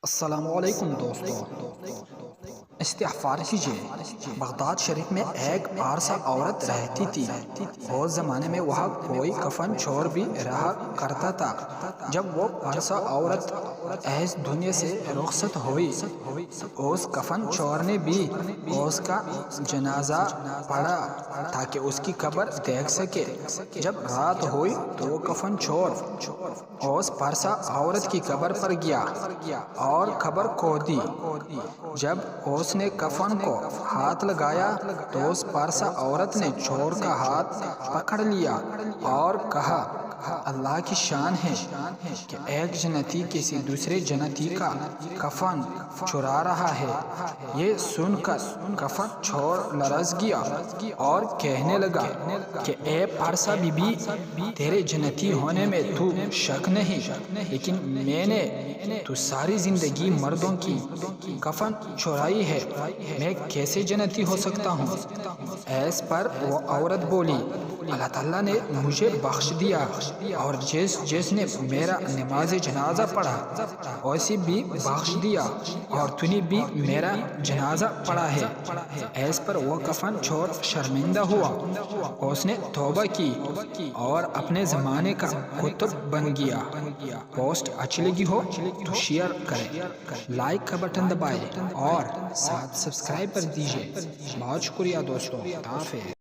السلام علیکم دوستو، استغفار کیجیے۔ بغداد شریف میں ایک پارسا عورت رہتی تھی۔ اس زمانے میں وہاں کوئی کفن چور بھی رہا کرتا تھا۔ جب وہ پارسا عورت اس دنیا سے رخصت ہوئی، اس کفن چور نے بھی اس کا جنازہ پڑھا تاکہ اس کی قبر دیکھ سکے۔ جب رات ہوئی تو وہ کفن چور اس پارسا عورت کی قبر پر گیا اور قبر کھودی۔ جب اس نے کفن کو ہاتھ لگایا تو اس پارسا عورت نے چور کا ہاتھ پکڑ لیا اور کہا، اللہ کی شان ہے کہ ایک جنتی کسی دوسرے جنتی کا کفن چرا رہا ہے۔ یہ سن کر کفن چور لرز گیا اور کہنے لگا کہ اے پارسا بی بی، تیرے جنتی ہونے میں تو شک نہیں، لیکن میں نے تو ساری زندگی مردوں کی کفن چرائی ہے، میں کیسے جنتی ہو سکتا ہوں؟ اس پر وہ عورت بولی، اللہ تعالیٰ نے مجھے بخش دیا اور جس نے میرا نماز جنازہ پڑھا اسے بھی بخش دیا، اور تو نے بھی میرا جنازہ پڑھا ہے۔ اس پر وہ کفن چور شرمندہ ہوا، اس نے توبہ کی اور اپنے زمانے کا قطب بن گیا۔ پوسٹ اچھی لگی ہو تو شیئر کریں، لائک کا بٹن دبائیں اور ساتھ سبسکرائب کر دیجئے۔ بہت شکریہ دوستو، خدا حافظ۔